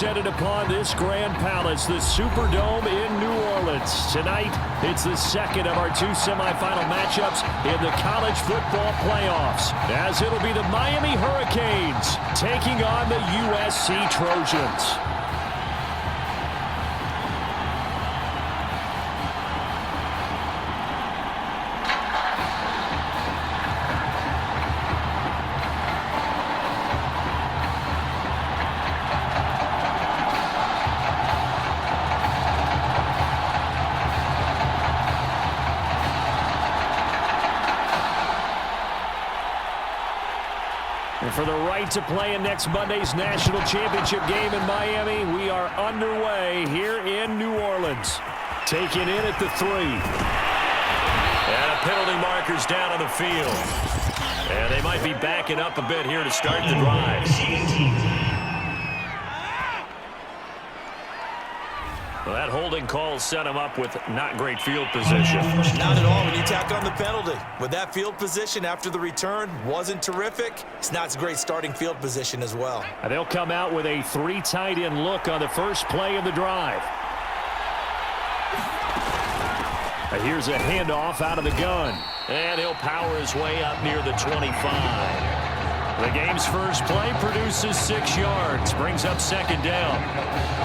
descended upon this Grand Palace, the Superdome in New Orleans. Tonight, it's the second of our two semifinal matchups in the college football playoffs, as it'll be the Miami Hurricanes taking on the USC Trojans. And for the right to play in next Monday's national championship game in Miami, we are underway here in New Orleans. Taken in at the 3. And a penalty marker's down on the field. And they might be backing up a bit here to start the drive. Well, that holding call set him up with not great field position. Not at all when you tack on the penalty. With that field position after the return wasn't terrific, it's not a great starting field position as well. And they'll come out with a 3 tight end look on the first play of the drive. And here's a handoff out of the gun. And he'll power his way up near the 25. The game's first play produces 6 yards, brings up second down.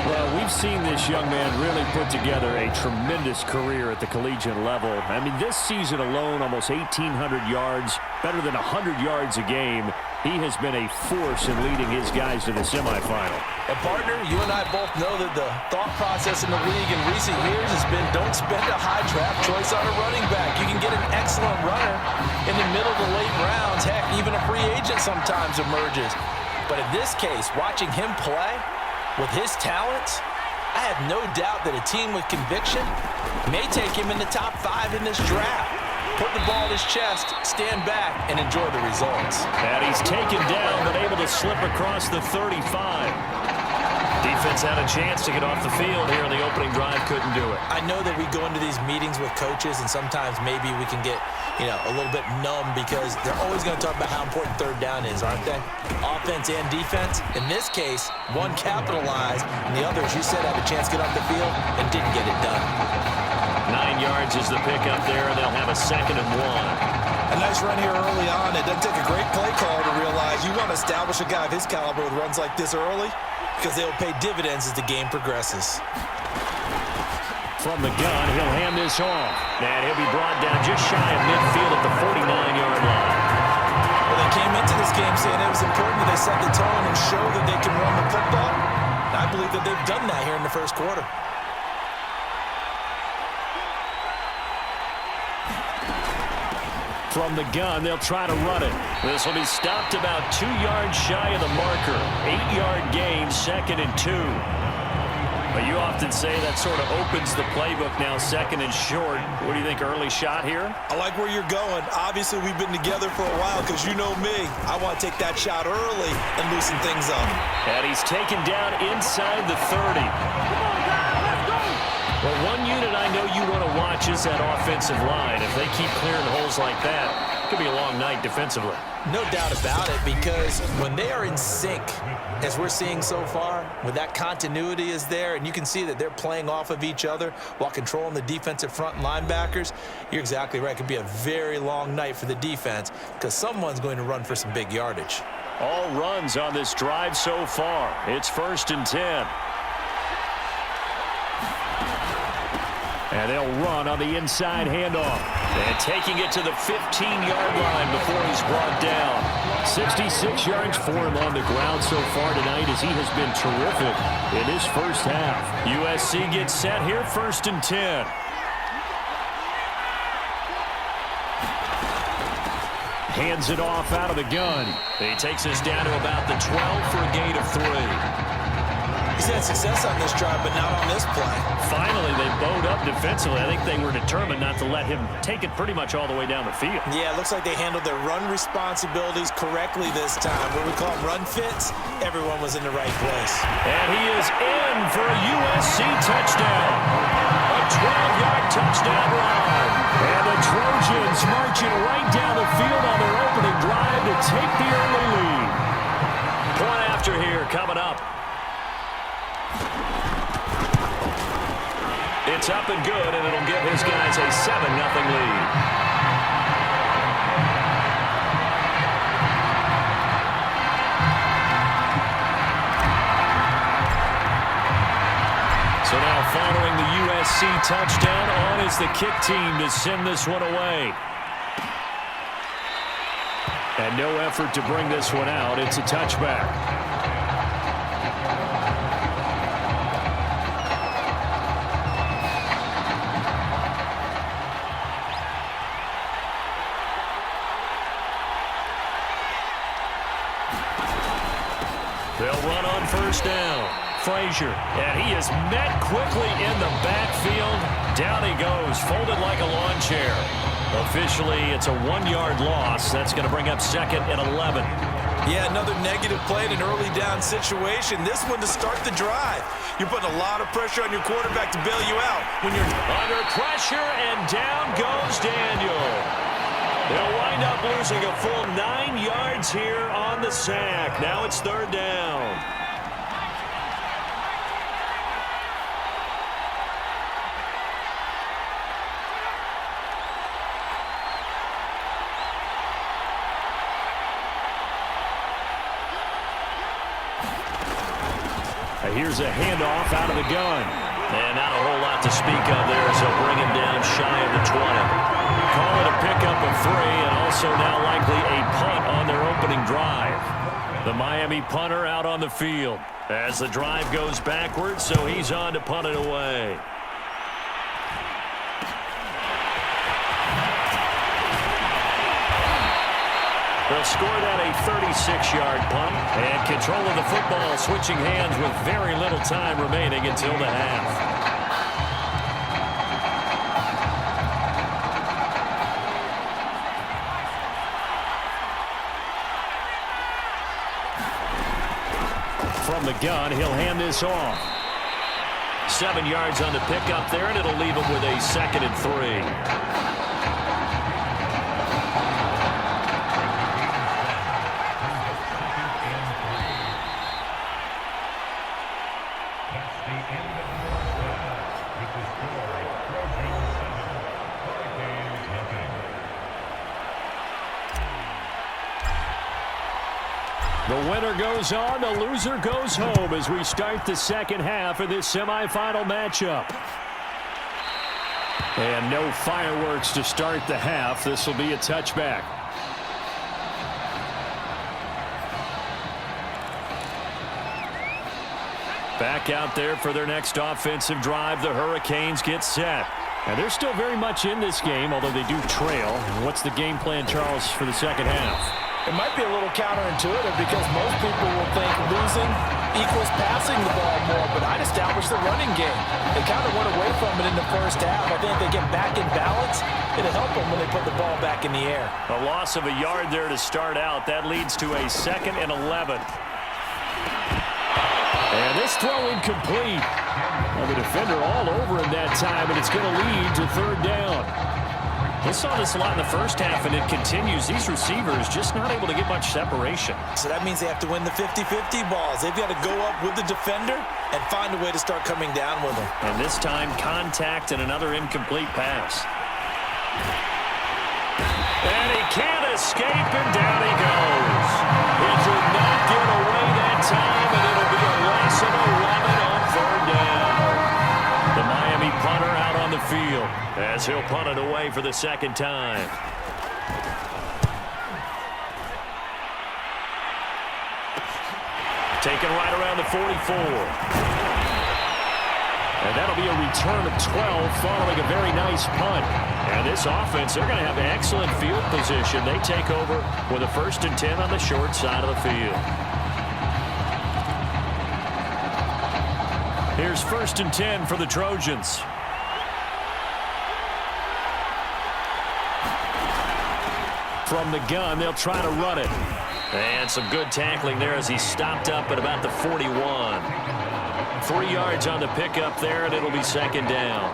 Well, we've seen this young man really put together a tremendous career at the collegiate level. I mean, this season alone, almost 1,800 yards, better than 100 yards a game. He has been a force in leading his guys to the semifinal. And partner, you and I both know that the thought process in the league in recent years has been don't spend a high draft choice on a running back. You can get an excellent runner in the middle to late rounds. Heck, even a free agent sometimes emerges. But in this case, watching him play with his talents, I have no doubt that a team with conviction may take him in the top 5 in this draft. Put the ball in his chest, stand back, and enjoy the results. And he's taken down, but able to slip across the 35. Defense had a chance to get off the field here in the opening drive, couldn't do it. I know that we go into these meetings with coaches, and sometimes maybe we can get, a little bit numb because they're always going to talk about how important third down is, aren't they? Offense and defense. In this case, one capitalized, and the other, as you said, had a chance to get off the field and didn't get it done. 9 yards is the pickup there, and they'll have a 2nd and 1. A nice run here early on. It doesn't take a great play call to realize you want to establish a guy of his caliber with runs like this early because they'll pay dividends as the game progresses. From the gun, he'll hand this off. And he'll be brought down just shy of midfield at the 49-yard line. Well, they came into this game saying it was important that they set the tone and show that they can run the football. And I believe that they've done that here in the first quarter. From the gun, they'll try to run it. This will be stopped about 2 yards shy of the marker. 8-yard gain, 2nd and 2. But you often say that sort of opens the playbook now, 2nd and short. What do you think, early shot here? I like where you're going. Obviously, we've been together for a while because you know me. I want to take that shot early and loosen things up. And he's taken down inside the 30. Well, one unit I know you want to watch is that offensive line. If they keep clearing holes like that, it could be a long night defensively. No doubt about it, because when they are in sync, as we're seeing so far, when that continuity is there, and you can see that they're playing off of each other while controlling the defensive front linebackers, you're exactly right. It could be a very long night for the defense because someone's going to run for some big yardage. All runs on this drive so far. It's 1st and 10. And they'll run on the inside handoff. And taking it to the 15-yard line before he's brought down. 66 yards for him on the ground so far tonight as he has been terrific in his first half. USC gets set here, 1st and 10. Hands it off out of the gun. He takes us down to about the 12 for a gain of 3. He's had success on this drive, but not on this play. Finally, they bowed up defensively. I think they were determined not to let him take it pretty much all the way down the field. Yeah, it looks like they handled their run responsibilities correctly this time. What we call them run fits, everyone was in the right place. And he is in for a USC touchdown. A 12-yard touchdown run. And the Trojans marching right down the field on their opening drive to take the early lead. Point after here coming up. It's up and good, and it'll give his guys a 7-0 lead. So now following the USC touchdown, on is the kick team to send this one away. And no effort to bring this one out. It's a touchback. They'll run on first down. Frazier, and he is met quickly in the backfield. Down he goes, folded like a lawn chair. Officially, it's a 1-yard loss. That's going to bring up 2nd and 11. Yeah, another negative play in an early down situation. This one to start the drive. You're putting a lot of pressure on your quarterback to bail you out. When you're under pressure, and down goes Daniel. They'll wind up losing a full 9 yards here on the sack. Now it's 3rd down. Here's a handoff out of the gun. And not a whole lot to speak of there as they'll bring him down shy of the 20. Call it a pickup of 3, and also now likely a punt on their opening drive. The Miami punter out on the field as the drive goes backwards, so he's on to punt it away. They'll score that a 36-yard punt, and control of the football switching hands with very little time remaining until the half. From the gun, he'll hand this off. 7 yards on the pickup there, and it'll leave him with a 2nd and 3. The winner goes on, the loser goes home as we start the second half of this semifinal matchup. And no fireworks to start the half. This will be a touchback. Back out there for their next offensive drive. The Hurricanes get set. And they're still very much in this game, although they do trail. What's the game plan, Charles, for the second half? It might be a little counterintuitive because most people will think losing equals passing the ball more, but I'd establish the running game. They kind of went away from it in the first half. I think if they get back in balance, it'll help them when they put the ball back in the air. A loss of a yard there to start out. That leads to a 2nd and 11. And this throw incomplete. Well, the defender all over him that time, and it's going to lead to 3rd down. We saw this a lot in the first half, and it continues. These receivers just not able to get much separation. So that means they have to win the 50-50 balls. They've got to go up with the defender and find a way to start coming down with them. And this time, contact and another incomplete pass. And he can't escape, and down he goes. He did not get away that time, and it'll be a loss of 11 on 3rd down. The Miami punter out on the field as he'll punt it away for the 2nd time. Taken right around the 44. And that'll be a return of 12 following a very nice punt. And this offense, they're going to have excellent field position. They take over with a 1st and 10 on the short side of the field. Here's 1st and 10 for the Trojans. From the gun, they'll try to run it. And some good tackling there as he stopped up at about the 41. 3 yards on the pickup there, and it'll be 2nd down.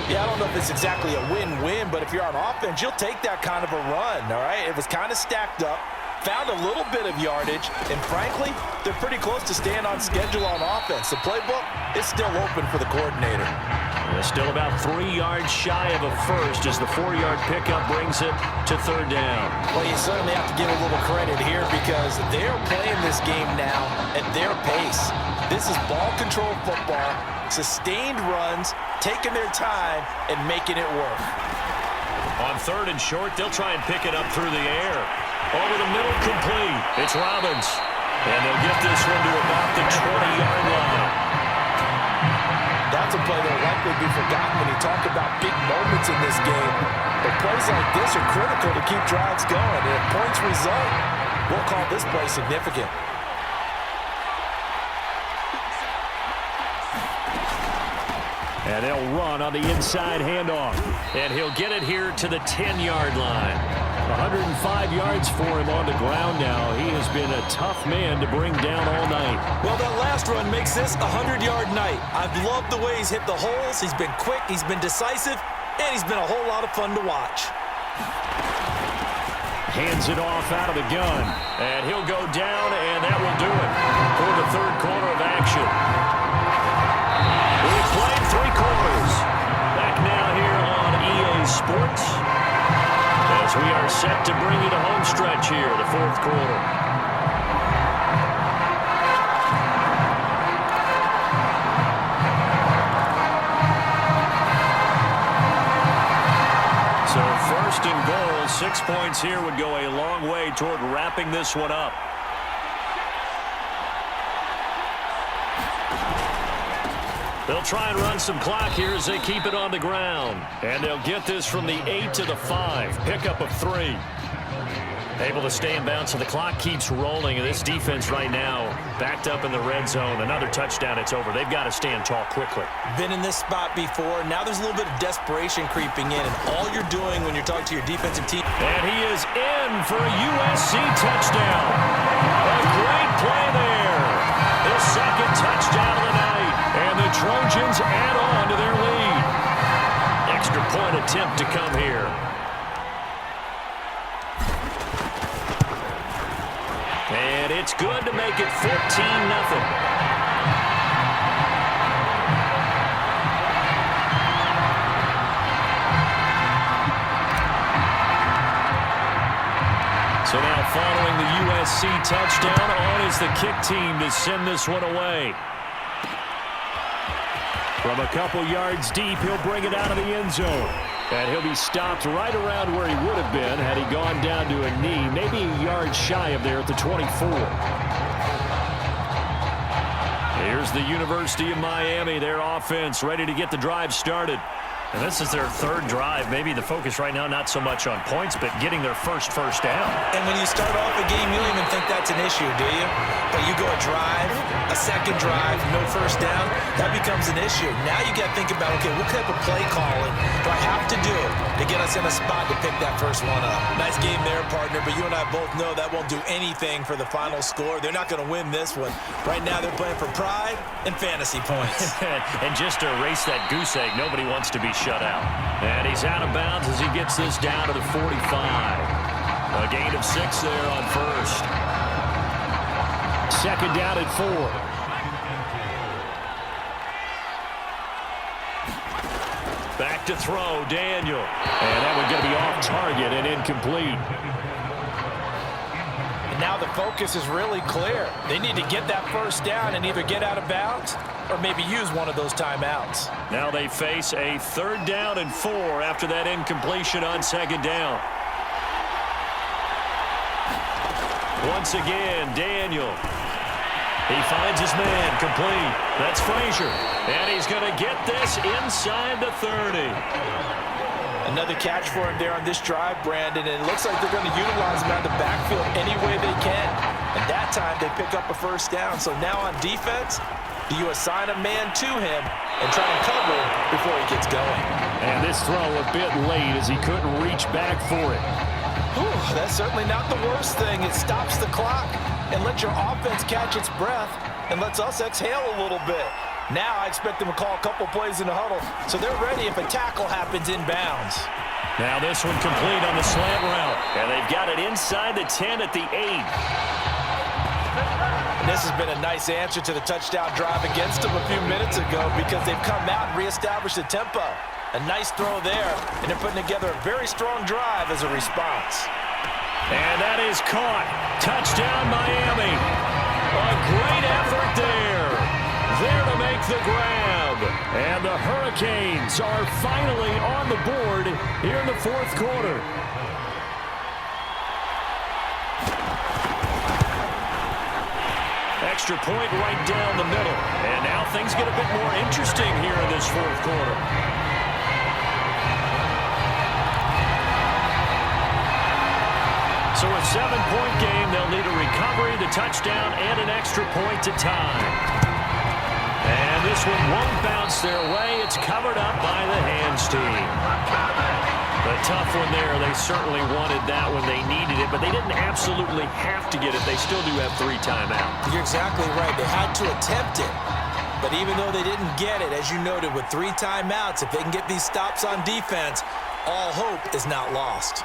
Yeah, I don't know if it's exactly a win-win, but if you're on offense, you'll take that kind of a run, all right? It was kind of stacked up, found a little bit of yardage, and frankly, they're pretty close to staying on schedule on offense. The playbook is still open for the coordinator. Still about 3 yards shy of a first as the 4-yard pickup brings it to third down. Well, you certainly have to give a little credit here because they're playing this game now at their pace. This is ball control football, sustained runs, taking their time, and making it work. On third and short, they'll try and pick it up through the air. Over the middle, complete. It's Robbins. And they'll get this one to about the 20-yard line. That's a play that will likely be forgotten when you talk about big moments in this game. But plays like this are critical to keep drives going. And if points result, we'll call this play significant. And they'll run on the inside handoff. And he'll get it here to the 10-yard line. 105 yards for him on the ground now. He has been a tough man to bring down all night. Well, that last run makes this a 100-yard night. I've loved the way he's hit the holes. He's been quick, he's been decisive, and he's been a whole lot of fun to watch. Hands it off out of the gun. And he'll go down, and that will do it for the third quarter of action. We've played 3 quarters. Back now here on EA Sports, as we are set to bring you the home stretch here, the fourth quarter. So first and goal, 6 points here would go a long way toward wrapping this one up. They'll try and run some clock here as they keep it on the ground. And they'll get this from the 8 to the 5. Pickup of 3. Able to stay in bounds, so the clock keeps rolling. And this defense right now backed up in the red zone. Another touchdown, it's over. They've got to stand tall quickly. Been in this spot before. Now there's a little bit of desperation creeping in. And all you're doing when you're talking to your defensive team. And he is in for a USC touchdown. A great play there. His second touchdown of the night. And the Trojans add on to their lead. Extra point attempt to come here. And it's good to make it 14-0. So now following the USC touchdown, on is the kick team to send this one away. From a couple yards deep, he'll bring it out of the end zone. And he'll be stopped right around where he would have been had he gone down to a knee, maybe a yard shy of there at the 24. Here's the University of Miami, their offense ready to get the drive started. And this is their third drive. Maybe the focus right now not so much on points, but getting their first down. And when you start off a game, you don't even think that's an issue, do you? But you go a drive, a second drive, no first down, that becomes an issue. Now you got to think about, okay, what type of play calling do I have to do to get us in a spot to pick that first one up? Nice game there, partner, but you and I both know that won't do anything for the final score. They're not going to win this one. Right now they're playing for pride and fantasy points. And just to erase that goose egg, nobody wants to be shut out. And he's out of bounds as he gets this down to the 45. A gain of 6 there on first. Second down at 4. Back to throw, Daniel. And that one's going to be off target and incomplete. And now the focus is really clear. They need to get that first down and either get out of bounds or maybe use one of those timeouts. Now they face a 3rd down and 4 after that incompletion on second down. Once again, Daniel. He finds his man, complete. That's Frazier. And he's going to get this inside the 30. Another catch for him there on this drive, Brandon, and it looks like they're going to utilize him out of the backfield any way they can. And that time they pick up a first down. So now on defense, do you assign a man to him and try and cover before he gets going? And this throw a bit late as he couldn't reach back for it. Whew, that's certainly not the worst thing. It stops the clock and lets your offense catch its breath and lets us exhale a little bit. Now I expect them to call a couple plays in the huddle, so they're ready if a tackle happens in bounds. Now this one complete on the slant route. And they've got it inside the 10 at the 8. And this has been a nice answer to the touchdown drive against them a few minutes ago because they've come out and reestablished the tempo. A nice throw there, and they're putting together a very strong drive as a response. And that is caught. Touchdown, Miami. A great effort there. There to make the grab. And the Hurricanes are finally on the board here in the fourth quarter. Extra point right down the middle. And now things get a bit more interesting here in this fourth quarter. So a 7-point game, they'll need a recovery, the touchdown, and an extra point to tie. And this one won't bounce their way. It's covered up by the hands team. A tough one there. They certainly wanted that when they needed it, but they didn't absolutely have to get it. They still do have 3 timeouts. You're exactly right. They had to attempt it. But even though they didn't get it, as you noted, with 3 timeouts, if they can get these stops on defense, all hope is not lost.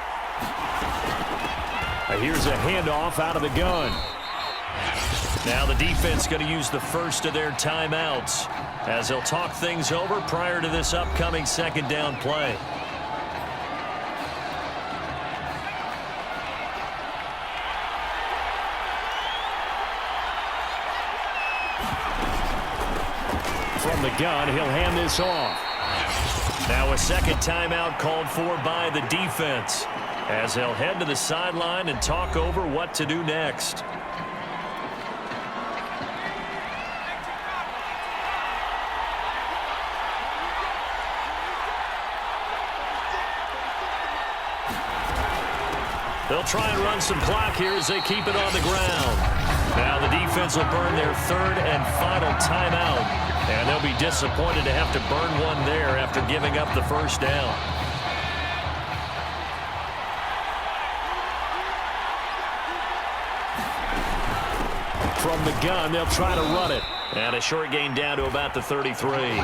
Here's a handoff out of the gun. Now the defense going to use the first of their timeouts as they'll talk things over prior to this upcoming second down play. From the gun, he'll hand this off. Now a second timeout called for by the defense as they'll head to the sideline and talk over what to do next. They'll try and run some clock here as they keep it on the ground. Now the defense will burn their third and final timeout. And they'll be disappointed to have to burn one there after giving up the first down. From the gun, they'll try to run it. And a short gain down to about the 33.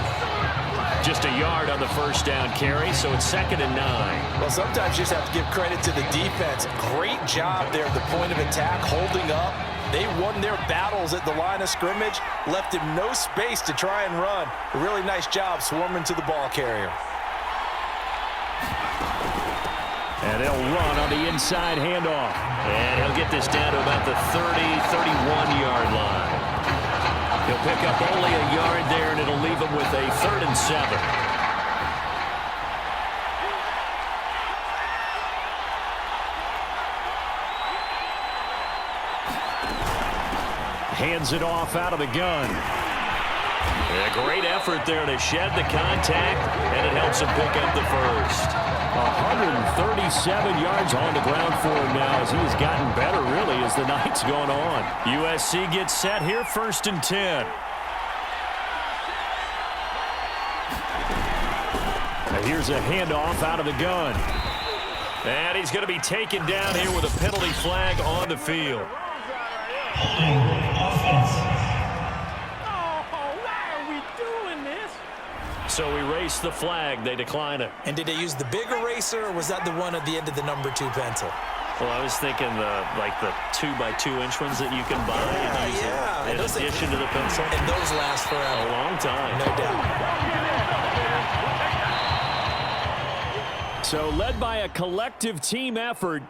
Just a yard on the first down carry, so it's 2nd and 9. Well, sometimes you just have to give credit to the defense. Great job there at the point of attack, holding up. They won their battles at the line of scrimmage, left him no space to try and run. A really nice job swarming to the ball carrier. And they'll run on the inside handoff. And he'll get this down to about the 30, 31-yard line. He'll pick up only a yard there, and it'll leave him with a 3rd and 7. Hands it off out of the gun. A great effort there to shed the contact, and it helps him pick up the first. 137 yards on the ground for him now as he has gotten better, really, as the night's gone on. USC gets set here, 1st and 10. And here's a handoff out of the gun. And he's going to be taken down here with a penalty flag on the field. So erase the flag. They decline it. And did they use the big eraser, or was that the one at the end of the number 2 pencil? Well, I was thinking the 2x2-inch ones that you can buy in addition to the pencil. And those last forever. A long time. No doubt. So led by a collective team effort,